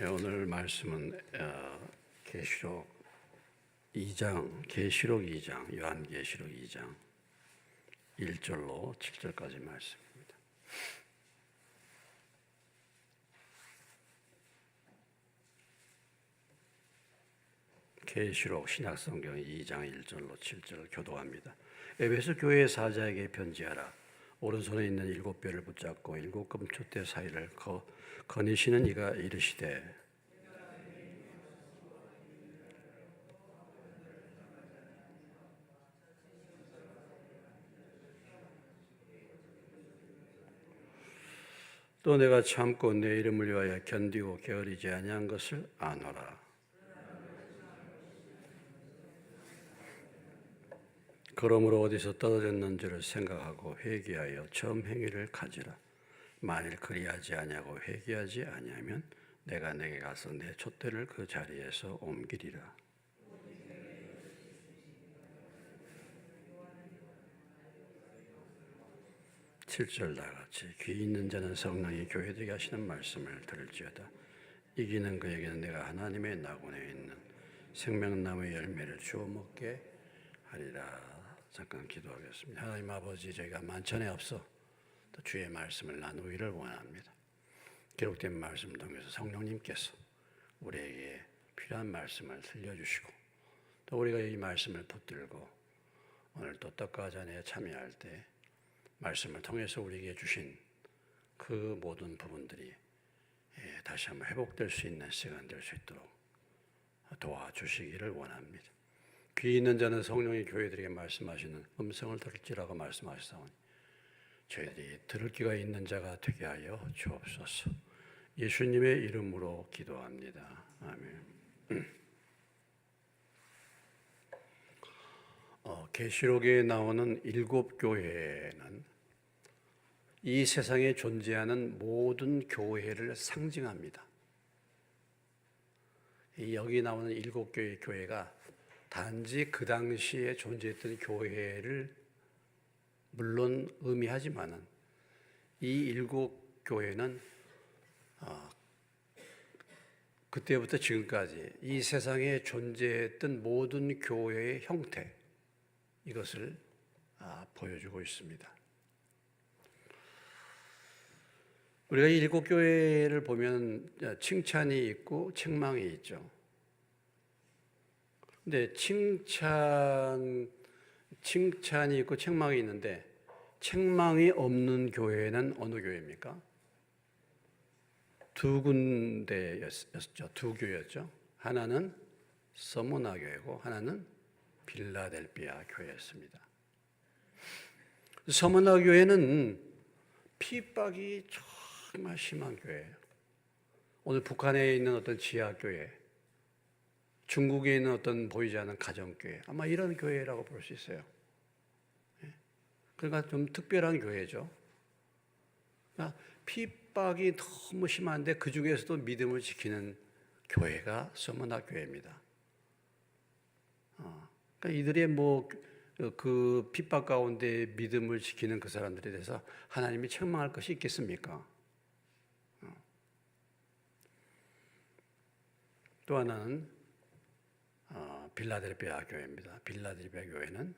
오늘 말씀은 계시록 2장, 요한계시록 2장 1절로 7절까지 말씀입니다. 계시록 신약성경 2장 1절로 7절을 교도합니다. 에베소 교회의 사자에게 편지하라. 오른손에 있는 7뼈를 붙잡고 7금촛대 사이를 거니시는 이가 이르시되 또 내가 참고 내 이름을 위하여 견디고 게으르지 아니한 것을 아노라. 그러므로 어디서 떨어졌는지를 생각하고 회개하여 처음 행위를 가지라. 만일 그리하지 아니하고 회개하지 아니하면 내가 내게 가서 내 촛대를 그 자리에서 옮기리라. 칠절 다같이 귀 있는 자는 성령이 교회들에게 하시는 말씀을 들을지어다. 이기는 그에게는 내가 하나님의 나군에 있는 생명나무의 열매를 주어 먹게 하리라. 잠깐 기도하겠습니다. 하나님 아버지, 저희가 만찬에 앞서 또 주의 말씀을 나누기를 원합니다. 기록된 말씀을 통해서 성령님께서 우리에게 필요한 말씀을 들려주시고 또 우리가 이 말씀을 붙들고 오늘 또 떡과 잔에 참여할 때 말씀을 통해서 우리에게 주신 그 모든 부분들이 다시 한번 회복될 수 있는 시간 될 수 있도록 도와주시기를 원합니다. 귀 있는 자는 성령이 교회들에게 말씀하시는 음성을 들을지라고 말씀하시사오니 저희들이 들을 귀가 있는 자가 되게 하여 주옵소서. 예수님의 이름으로 기도합니다. 아멘. 계시록에 나오는 7교회는 이 세상에 존재하는 모든 교회를 상징합니다. 여기 나오는 7교회의 교회가 단지 그 당시에 존재했던 교회를 물론 의미하지만은 이 7교회는 그때부터 지금까지 이 세상에 존재했던 모든 교회의 형태, 이것을 보여주고 있습니다. 우리가 이 7교회를 보면 칭찬이 있고 책망이 있죠. 근데 칭찬이 있고 책망이 있는데 책망이 없는 교회는 어느 교회입니까? 두 군데였죠. 두 교회였죠. 하나는 서모나 교회고 하나는 빌라델비아 교회였습니다. 서모나 교회는 핍박이 정말 심한 교회예요. 오늘 북한에 있는 어떤 지하교회, 중국에 있는 어떤 보이지 않는 가정교회, 아마 이런 교회라고 볼 수 있어요. 그러니까 좀 특별한 교회죠. 그러니까 핍박이 너무 심한데 그 중에서도 믿음을 지키는 교회가 서머나 교회입니다. 그러니까 이들의 그 핍박 가운데 믿음을 지키는 그 사람들에 대해서 하나님이 책망할 것이 있겠습니까? 또 하나는 빌라델비아 교회입니다. 빌라델비아 교회는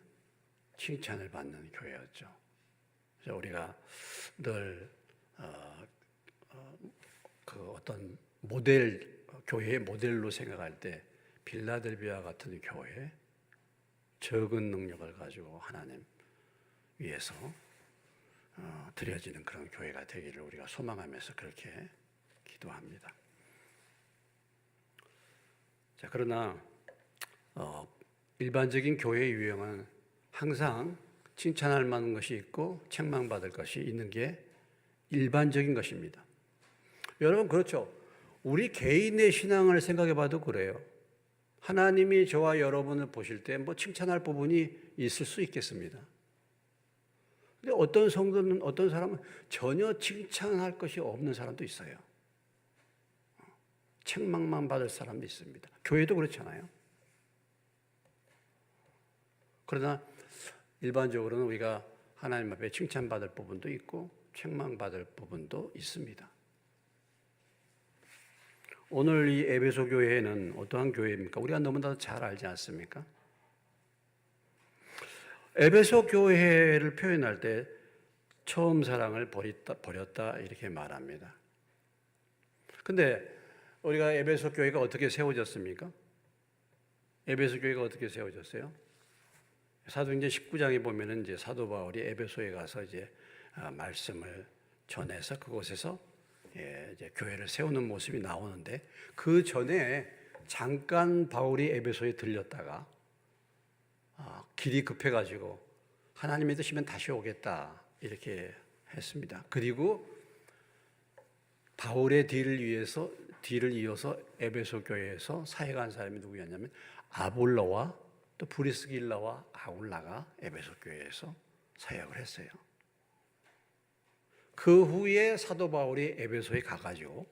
칭찬을 받는 교회였죠. 그래서 우리가 늘 그 어떤 교회의 모델로 생각할 때 빌라델비아 같은 교회, 적은 능력을 가지고 하나님 위해서 드려지는 그런 교회가 되기를 우리가 소망하면서 그렇게 기도합니다. 자, 그러나 일반적인 교회의 유형은 항상 칭찬할 만한 것이 있고 책망받을 것이 있는 게 일반적인 것입니다. 여러분, 그렇죠? 우리 개인의 신앙을 생각해 봐도 그래요. 하나님이 저와 여러분을 보실 때 칭찬할 부분이 있을 수 있겠습니다. 근데 어떤 성도는, 어떤 사람은 전혀 칭찬할 것이 없는 사람도 있어요. 책망만 받을 사람도 있습니다. 교회도 그렇잖아요. 그러나 일반적으로는 우리가 하나님 앞에 칭찬받을 부분도 있고 책망받을 부분도 있습니다. 오늘 이 에베소 교회는 어떠한 교회입니까? 우리가 너무나 잘 알지 않습니까? 에베소 교회를 표현할 때 처음 사랑을 버렸다 이렇게 말합니다. 근데 우리가 에베소 교회가 어떻게 세워졌습니까? 에베소 교회가 어떻게 세워졌어요? 사도행전 19장에 보면은 이제 사도 바울이 에베소에 가서 이제 말씀을 전해서 그곳에서 이제 교회를 세우는 모습이 나오는데, 그 전에 잠깐 바울이 에베소에 들렸다가 길이 급해가지고 하나님의 뜻이면 다시 오겠다 이렇게 했습니다. 그리고 바울의 뒤를 이어서 에베소 교회에서 사역한 사람이 누구였냐면 아볼로와 또 브리스길라와 아울라가 에베소 교회에서 사역을 했어요. 그 후에 사도 바울이 에베소에 가가지고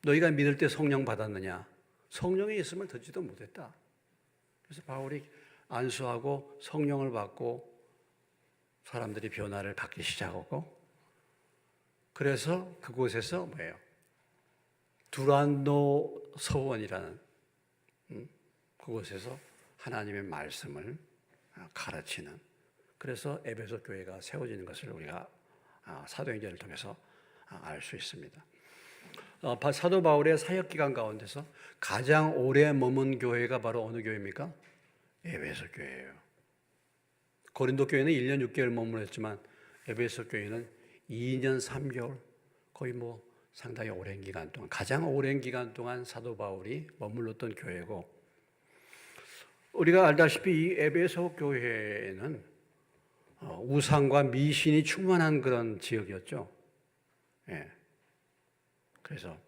너희가 믿을 때 성령 받았느냐? 성령이 있음을 듣지도 못했다. 그래서 바울이 안수하고 성령을 받고 사람들이 변화를 받기 시작하고, 그래서 그곳에서 두란노 서원이라는 그곳에서 하나님의 말씀을 가르치는, 그래서 에베소 교회가 세워지는 것을 우리가 사도행전을 통해서 알 수 있습니다. 사도 바울의 사역 기간 가운데서 가장 오래 머문 교회가 바로 어느 교회입니까? 에베소 교회예요. 고린도 교회는 1년 6개월 머물렀지만 에베소 교회는 2년 3개월, 거의 상당히 오랜 기간 동안, 가장 오랜 기간 동안 사도 바울이 머물렀던 교회고, 우리가 알다시피 이 에베소 교회는 우상과 미신이 충만한 그런 지역이었죠. 예. 그래서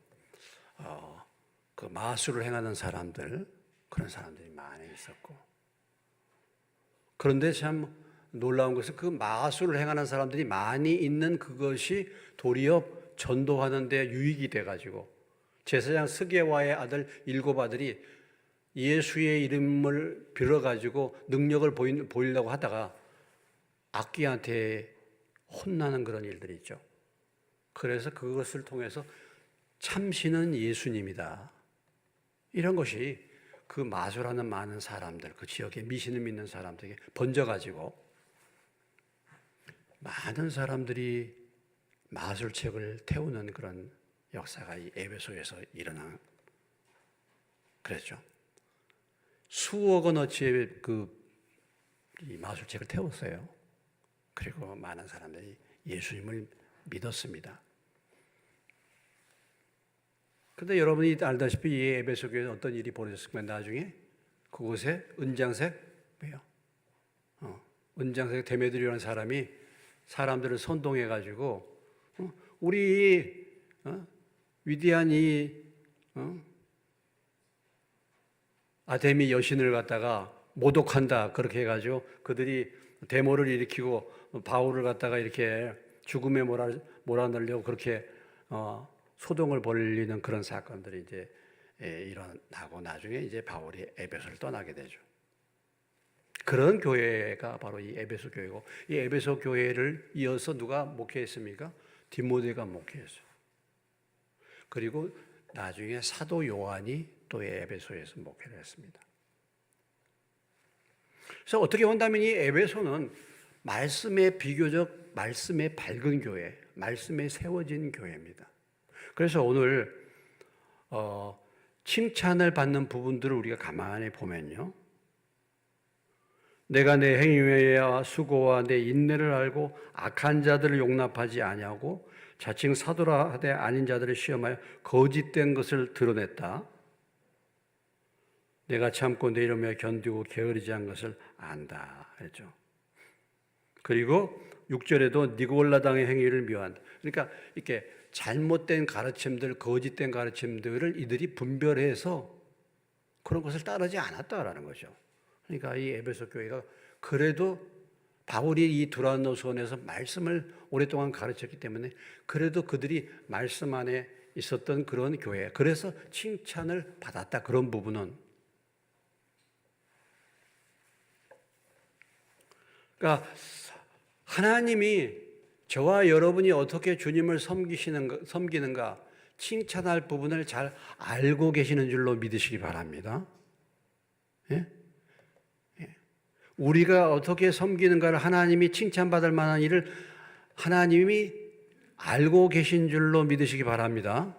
그 마술을 행하는 사람들, 그런 사람들이 많이 있었고, 그런데 참 놀라운 것은 그 마술을 행하는 사람들이 많이 있는 그것이 도리어 전도하는 데 유익이 돼가지고 제사장 스게와의 아들 7아들이 예수의 이름을 빌어가지고 능력을 보이려고 하다가 악귀한테 혼나는 그런 일들이 있죠. 그래서 그것을 통해서 참신은 예수님이다, 이런 것이 그 마술하는 많은 사람들, 그 지역에 미신을 믿는 사람들에게 번져가지고 많은 사람들이 마술책을 태우는 그런 역사가 이 에베소에서 그랬죠. 수억 원어치의 이 마술책을 태웠어요. 그리고 많은 사람들이 예수님을 믿었습니다. 그런데 여러분이 알다시피 이 에베소 교회는 어떤 일이 벌어졌을까요? 나중에 그곳에 은장색 데메드리오라는 사람이 사람들을 선동해가지고 우리 위대한 이 아데미 여신을 갖다가 모독한다, 그렇게 해가지고 그들이 데모를 일으키고 바울을 갖다가 이렇게 죽음에 몰아넣으려고 그렇게 소동을 벌이는 그런 사건들이 이제 일어나고, 나중에 이제 바울이 에베소를 떠나게 되죠. 그런 교회가 바로 이 에베소 교회고, 이 에베소 교회를 이어서 누가 목회했습니까? 디모데가 목회했어요. 그리고 나중에 사도 요한이 또 에베소에서 목회를 했습니다. 그래서 어떻게 본다면 이 에베소는 말씀에 밝은 교회, 말씀에 세워진 교회입니다. 그래서 오늘 칭찬을 받는 부분들을 우리가 가만히 보면요, 내가 내 행위와 수고와 내 인내를 알고 악한 자들을 용납하지 아니하고 자칭 사도라 하되 아닌 자들을 시험하여 거짓된 것을 드러냈다. 내가 참고 내 이름에 견디고 게으르지 않은 것을 안다 했죠. 그리고 6절에도 니골라당의 행위를 묘한다. 그러니까 이렇게 잘못된 가르침들, 거짓된 가르침들을 이들이 분별해서 그런 것을 따르지 않았다라는 거죠. 그러니까 이 에베소 교회가 그래도 바울이 이 두란노선에서 말씀을 오랫동안 가르쳤기 때문에 그래도 그들이 말씀 안에 있었던 그런 교회, 그래서 칭찬을 받았다, 그런 부분은. 그러니까 하나님이 저와 여러분이 어떻게 주님을 섬기는가, 칭찬할 부분을 잘 알고 계시는 줄로 믿으시기 바랍니다. 예? 예. 우리가 어떻게 섬기는가를 하나님이 칭찬받을 만한 일을 하나님이 알고 계신 줄로 믿으시기 바랍니다.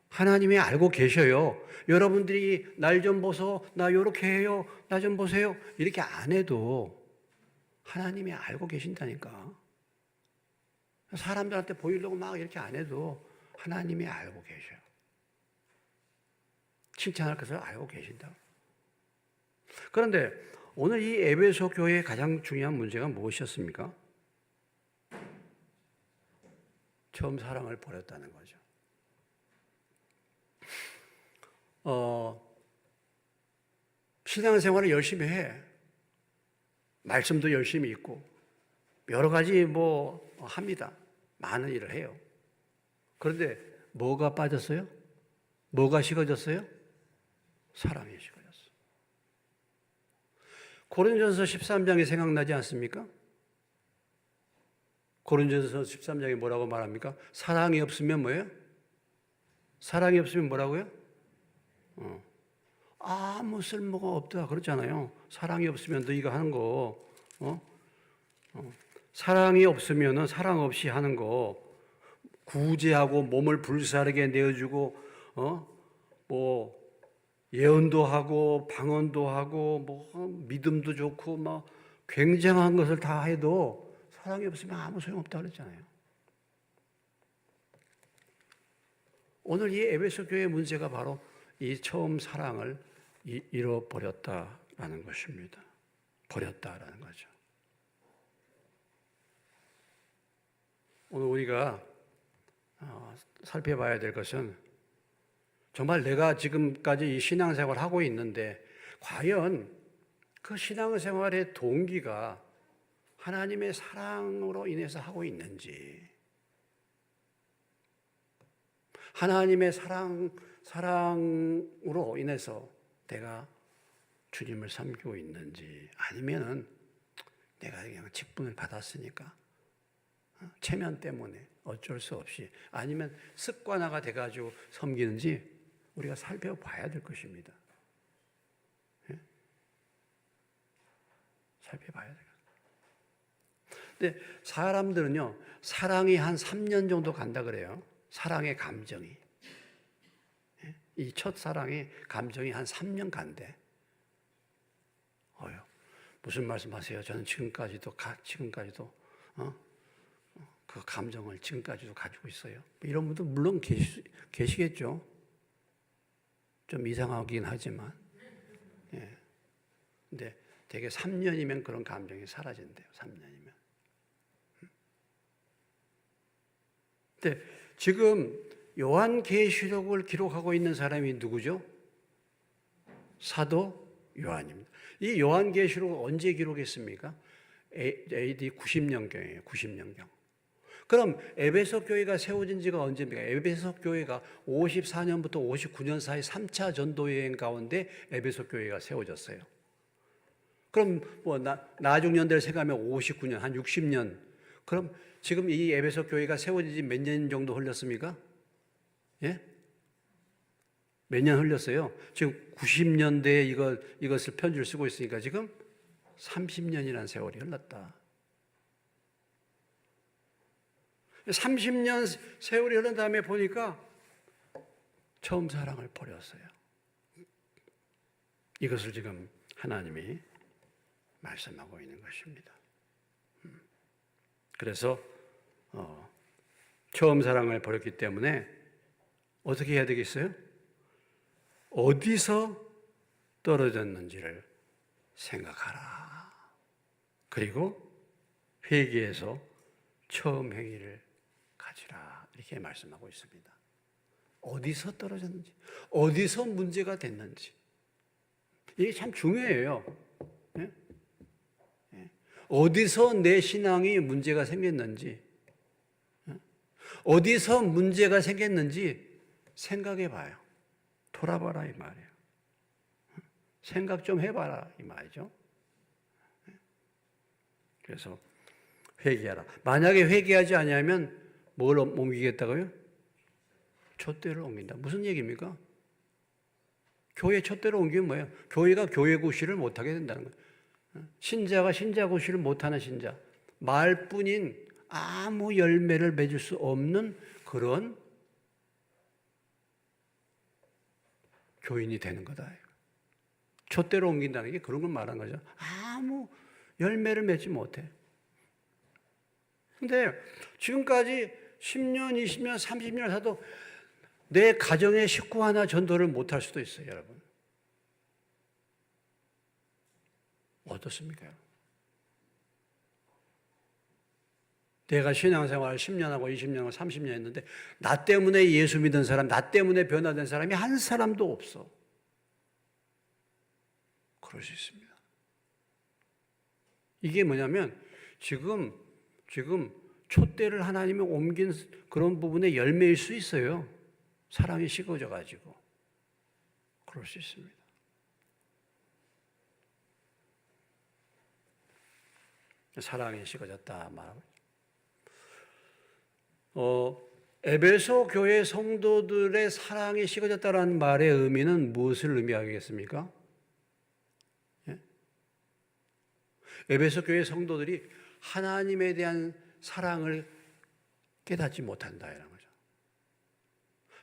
하나님이 알고 계셔요. 여러분들이 날 좀 보소, 나 요렇게 해요, 나 좀 보세요 이렇게 안 해도 하나님이 알고 계신다니까. 사람들한테 보이려고 막 이렇게 안 해도 하나님이 알고 계셔요. 칭찬할 것을 알고 계신다. 그런데 오늘 이 에베소 교회의 가장 중요한 문제가 무엇이었습니까? 처음 사랑을 버렸다는 거죠. 신앙생활을 열심히 해. 말씀도 열심히 읽고 여러 가지 합니다. 많은 일을 해요. 그런데 뭐가 빠졌어요? 뭐가 식어졌어요? 사랑이 식어졌어요. 고린도전서 13장이 생각나지 않습니까? 고린도전서 13장에 뭐라고 말합니까? 사랑이 없으면 뭐예요? 사랑이 없으면 뭐라고요? 아무 쓸모가 없다 그렇잖아요. 사랑이 없으면 너희가 하는 거 사랑이 없으면 사랑 없이 하는 거 구제하고 몸을 불사르게 내어주고 예언도 하고 방언도 하고 믿음도 좋고 굉장한 것을 다 해도 사랑이 없으면 아무 소용없다 그랬잖아요. 오늘 이 에베소 교회의 문제가 바로 이 처음 사랑을 잃어버렸다라는 것입니다. 버렸다라는 거죠. 오늘 우리가 살펴봐야 될 것은 정말 내가 지금까지 이 신앙생활을 하고 있는데 과연 그 신앙생활의 동기가 하나님의 사랑으로 인해서 하고 있는지, 하나님의 사랑으로 인해서 내가 주님을 섬기고 있는지, 아니면은 내가 그냥 직분을 받았으니까 체면 때문에 어쩔 수 없이, 아니면 습관화가 돼가지고 섬기는지 우리가 살펴봐야 될 것입니다. 예? 살펴봐야 돼요. 근데 사람들은요, 사랑이 한 3년 정도 간다 그래요. 사랑의 감정이. 이 첫사랑의 감정이 한 3년 간대. 무슨 말씀 하세요? 저는 지금까지도 그 감정을 지금까지도 가지고 있어요. 이런 분도 물론 계시겠죠. 좀 이상하긴 하지만. 예. 근데 되게 3년이면 그런 감정이 사라진대요. 3년이면. 근데 지금 요한계시록을 기록하고 있는 사람이 누구죠? 사도 요한입니다. 이 요한계시록을 언제 기록했습니까? AD 90년경이에요. 90년경. 그럼 에베소 교회가 세워진 지가 언제입니까? 에베소 교회가 54년부터 59년 사이 3차 전도 여행 가운데 에베소 교회가 세워졌어요. 그럼 나중년대를 생각하면 59년, 한 60년. 그럼 지금 이 에베소 교회가 세워진 지 몇 년 정도 흘렀습니까? 예? 몇 년 흘렸어요? 지금 90년대에 이것을 편지를 쓰고 있으니까 지금 30년이라는 세월이 흘렀다. 30년 세월이 흐른 다음에 보니까 처음 사랑을 버렸어요. 이것을 지금 하나님이 말씀하고 있는 것입니다. 그래서 처음 사랑을 버렸기 때문에 어떻게 해야 되겠어요? 어디서 떨어졌는지를 생각하라. 그리고 회개해서 처음 행위를 가지라. 이렇게 말씀하고 있습니다. 어디서 떨어졌는지, 어디서 문제가 됐는지. 이게 참 중요해요. 예? 예. 어디서 내 신앙이 문제가 생겼는지, 어디서 문제가 생겼는지 생각해 봐요. 돌아봐라 이 말이에요. 생각 좀 해봐라 이 말이죠. 그래서 회개하라. 만약에 회개하지 않으면 뭘 옮기겠다고요? 촛대를 옮긴다. 무슨 얘기입니까? 교회 촛대를 옮기면 뭐예요? 교회가 교회 구실을 못하게 된다는 거예요. 신자가 신자 구실을 못하는 신자, 말뿐인 아무 열매를 맺을 수 없는 그런 교인이 되는 거다. 촛대로 옮긴다는 게 그런 걸 말하는 거죠. 아무 열매를 맺지 못해. 근데 지금까지 10년, 20년, 30년을 사도 내 가정의 식구 하나 전도를 못할 수도 있어요, 여러분. 어떻습니까? 내가 신앙생활 10년하고 20년하고 30년 했는데 나 때문에 예수 믿은 사람, 나 때문에 변화된 사람이 한 사람도 없어. 그럴 수 있습니다. 이게 뭐냐면 지금 촛대를 하나님이 옮긴 그런 부분의 열매일 수 있어요. 사랑이 식어져 가지고. 그럴 수 있습니다. 사랑이 식어졌다 말하고. 에베소 교회 성도들의 사랑이 식어졌다라는 말의 의미는 무엇을 의미하겠습니까? 예? 에베소 교회 성도들이 하나님에 대한 사랑을 깨닫지 못한다 이런 거죠.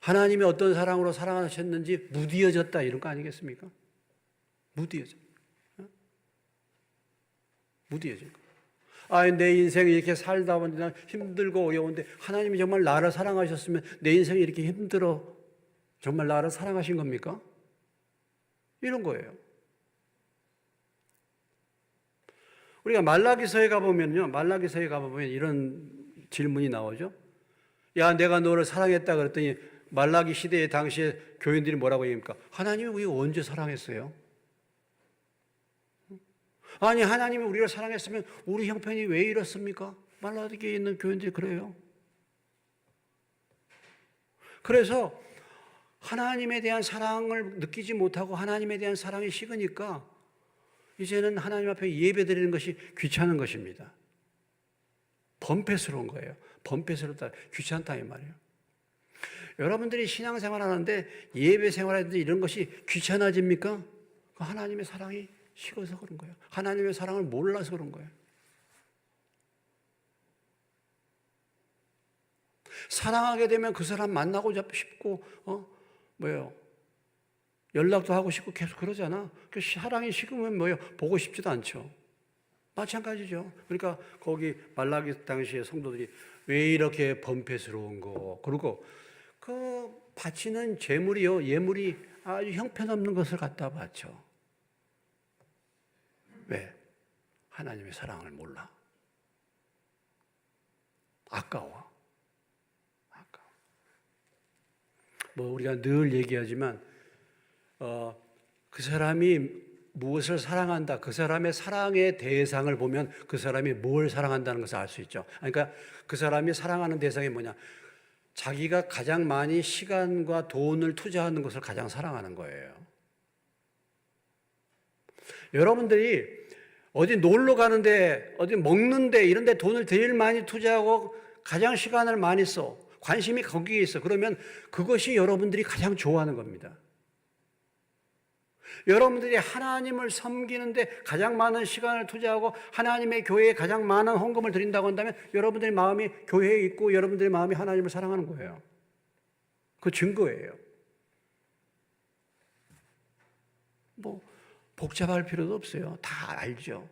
하나님이 어떤 사랑으로 사랑하셨는지 무디어졌다 이런 거 아니겠습니까? 무디어져. 무디어진 거. 내 인생이 이렇게 살다 보니 힘들고 어려운데 하나님이 정말 나를 사랑하셨으면 내 인생이 이렇게 힘들어 정말 나를 사랑하신 겁니까? 이런 거예요. 우리가 말라기서에 가보면요, 말라기서에 가보면 이런 질문이 나오죠. 야, 내가 너를 사랑했다 그랬더니 말라기 시대의 당시에 교인들이 뭐라고 얘기합니까? 하나님이 우리 언제 사랑했어요? 아니, 하나님이 우리를 사랑했으면 우리 형편이 왜 이렇습니까? 말라기에 있는 교인들이 그래요. 그래서 하나님에 대한 사랑을 느끼지 못하고 하나님에 대한 사랑이 식으니까 이제는 하나님 앞에 예배 드리는 것이 귀찮은 것입니다. 번패스러운 거예요. 번패스럽다, 귀찮다 이 말이에요. 여러분들이 신앙생활 하는데 예배 생활하는데 이런 것이 귀찮아집니까? 하나님의 사랑이 식어서 그런 거예요. 하나님의 사랑을 몰라서 그런 거예요. 사랑하게 되면 그 사람 만나고 싶고, 연락도 하고 싶고 계속 그러잖아. 그 사랑이 식으면 보고 싶지도 않죠. 마찬가지죠. 그러니까 거기 말라기 당시에 성도들이 왜 이렇게 번패스러운 거, 그리고 그 바치는 재물이요, 예물이 아주 형편없는 것을 갖다 바쳐. 왜? 하나님의 사랑을 몰라. 아까워. 우리가 늘 얘기하지만 그 사람이 무엇을 사랑한다, 그 사람의 사랑의 대상을 보면 그 사람이 뭘 사랑한다는 것을 알 수 있죠. 그러니까 그 사람이 사랑하는 대상이 뭐냐? 자기가 가장 많이 시간과 돈을 투자하는 것을 가장 사랑하는 거예요. 여러분들이 어디 놀러 가는데, 어디 먹는데 이런 데 돈을 제일 많이 투자하고 가장 시간을 많이 써. 관심이 거기에 있어. 그러면 그것이 여러분들이 가장 좋아하는 겁니다. 여러분들이 하나님을 섬기는데 가장 많은 시간을 투자하고 하나님의 교회에 가장 많은 헌금을 드린다고 한다면 여러분들의 마음이 교회에 있고 여러분들의 마음이 하나님을 사랑하는 거예요. 그 증거예요. 복잡할 필요도 없어요. 다 알죠.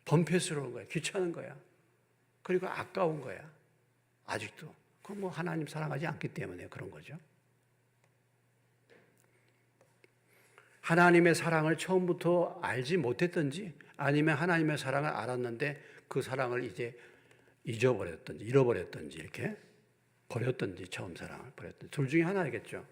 번패스러운 거야. 귀찮은 거야. 그리고 아까운 거야. 아직도. 그건 하나님 사랑하지 않기 때문에 그런 거죠. 하나님의 사랑을 처음부터 알지 못했든지 아니면 하나님의 사랑을 알았는데 그 사랑을 이제 잊어버렸든지 잃어버렸든지 이렇게 버렸든지 처음 사랑을 버렸든지 둘 중에 하나겠죠.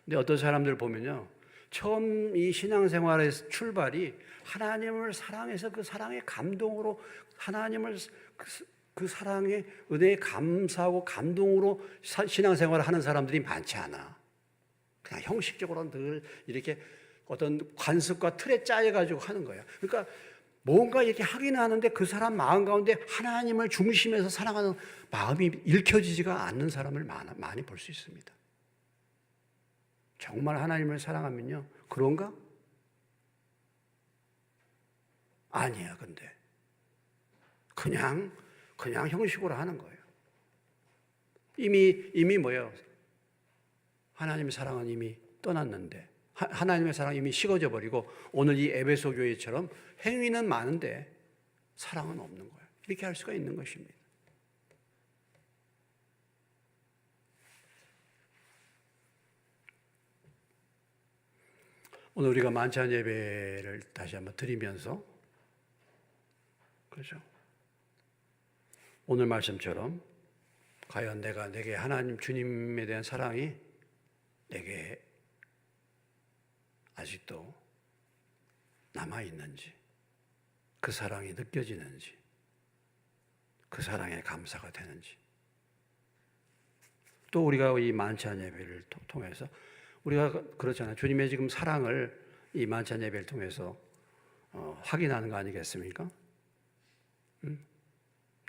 근데 어떤 사람들 보면요, 처음 이 신앙생활의 출발이 하나님을 사랑해서 그 사랑의 감동으로 하나님을 그 사랑의 은혜에 감사하고 감동으로 신앙생활을 하는 사람들이 많지 않아. 그냥 형식적으로 늘 이렇게 어떤 관습과 틀에 짜여가지고 하는 거야. 그러니까 뭔가 이렇게 하긴 하는데 그 사람 마음 가운데 하나님을 중심에서 사랑하는 마음이 읽혀지지가 않는 사람을 많이 볼 수 있습니다. 정말 하나님을 사랑하면요, 그런가? 아니야. 근데 그냥 형식으로 하는 거예요. 이미 뭐예요? 하나님의 사랑은 이미 떠났는데, 하나님의 사랑은 이미 식어져 버리고, 오늘 이 에베소 교회처럼 행위는 많은데 사랑은 없는 거예요. 이렇게 할 수가 있는 것입니다. 오늘 우리가 만찬 예배를 다시 한번 드리면서, 그렇죠? 오늘 말씀처럼 과연 내게 하나님 주님에 대한 사랑이 내게 아직도 남아있는지, 그 사랑이 느껴지는지, 그 사랑에 감사가 되는지, 또 우리가 이 만찬 예배를 통해서 우리가 그렇잖아요. 주님의 지금 사랑을 이 만찬 예배를 통해서 확인하는 거 아니겠습니까?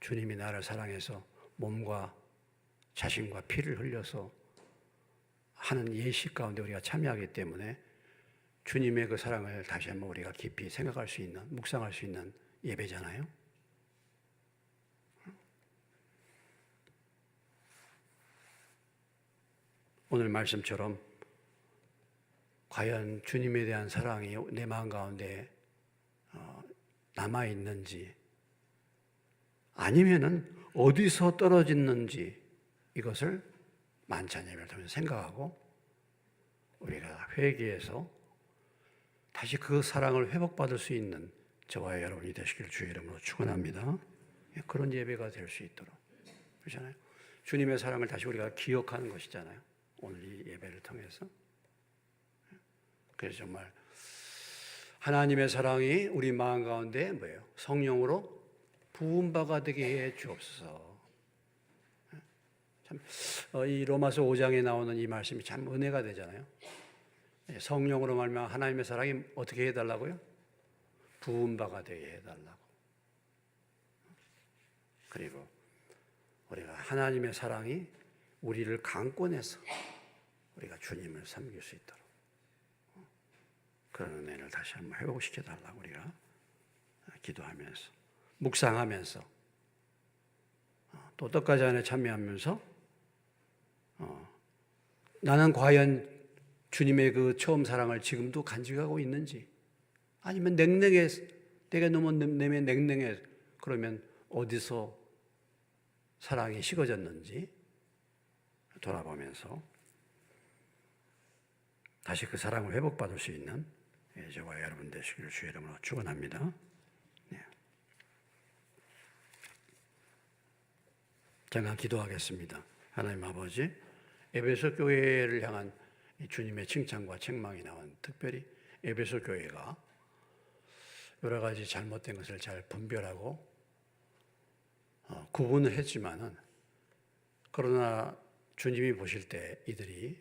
주님이 나를 사랑해서 몸과 자신과 피를 흘려서 하는 예식 가운데 우리가 참여하기 때문에 주님의 그 사랑을 다시 한번 우리가 깊이 생각할 수 있는, 묵상할 수 있는 예배잖아요. 오늘 말씀처럼 과연 주님에 대한 사랑이 내 마음 가운데 남아있는지, 아니면은 어디서 떨어졌는지, 이것을 만찬 예배를 통해서 생각하고 우리가 회개해서 다시 그 사랑을 회복받을 수 있는 저와 여러분이 되시길 주의 이름으로 축원합니다. 그런 예배가 될 수 있도록, 그렇잖아요. 주님의 사랑을 다시 우리가 기억하는 것이잖아요. 오늘 이 예배를 통해서. 그래서 정말 하나님의 사랑이 우리 마음 가운데 뭐예요? 성령으로 부은 바가 되게 해 주옵소서. 참, 이 로마서 5장에 나오는 이 말씀이 참 은혜가 되잖아요. 성령으로 말미암아 하나님의 사랑이 어떻게 해달라고요? 부은 바가 되게 해달라고. 그리고 우리가 하나님의 사랑이 우리를 강권해서 우리가 주님을 섬길 수 있도록 그런 은혜를 다시 한번 회복시켜 달라고 우리가 기도하면서, 묵상하면서, 또 떡가지 안에 참여하면서 나는 과연 주님의 그 처음 사랑을 지금도 간직하고 있는지, 아니면 냉랭해, 내가 너무 냉랭해, 그러면 어디서 사랑이 식어졌는지 돌아보면서 다시 그 사랑을 회복받을 수 있는 저와 여러분 되시기를 주의 이름으로 축원합니다. 네. 제가 기도하겠습니다. 하나님 아버지, 에베소 교회를 향한 주님의 칭찬과 책망이 나온, 특별히 에베소 교회가 여러 가지 잘못된 것을 잘 분별하고 구분을 했지만은, 그러나 주님이 보실 때 이들이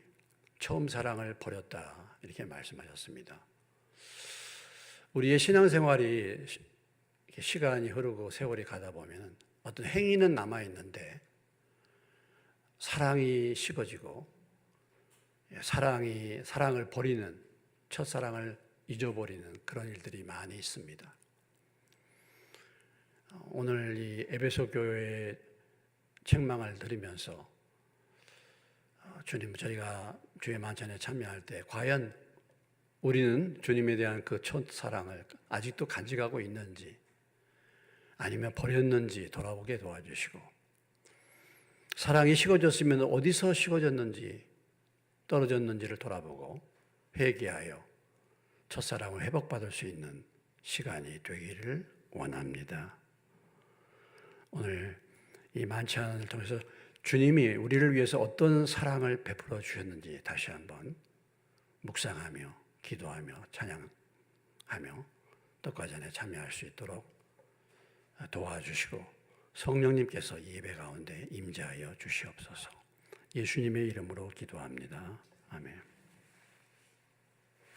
처음 사랑을 버렸다, 이렇게 말씀하셨습니다. 우리의 신앙생활이 시간이 흐르고 세월이 가다 보면 어떤 행위는 남아있는데 사랑이 식어지고, 사랑을 버리는, 첫사랑을 잊어버리는 그런 일들이 많이 있습니다. 오늘 이 에베소 교회의 책망을 들으면서 주님, 저희가 주의 만찬에 참여할 때 과연 우리는 주님에 대한 그 첫사랑을 아직도 간직하고 있는지, 아니면 버렸는지 돌아보게 도와주시고, 사랑이 식어졌으면 어디서 식어졌는지, 떨어졌는지를 돌아보고 회개하여 첫사랑을 회복받을 수 있는 시간이 되기를 원합니다. 오늘 이 만찬을 통해서 주님이 우리를 위해서 어떤 사랑을 베풀어 주셨는지 다시 한번 묵상하며 기도하며 찬양하며 떡과 잔에 참여할 수 있도록 도와주시고, 성령님께서 예배 가운데 임재하여 주시옵소서. 예수님의 이름으로 기도합니다. 아멘.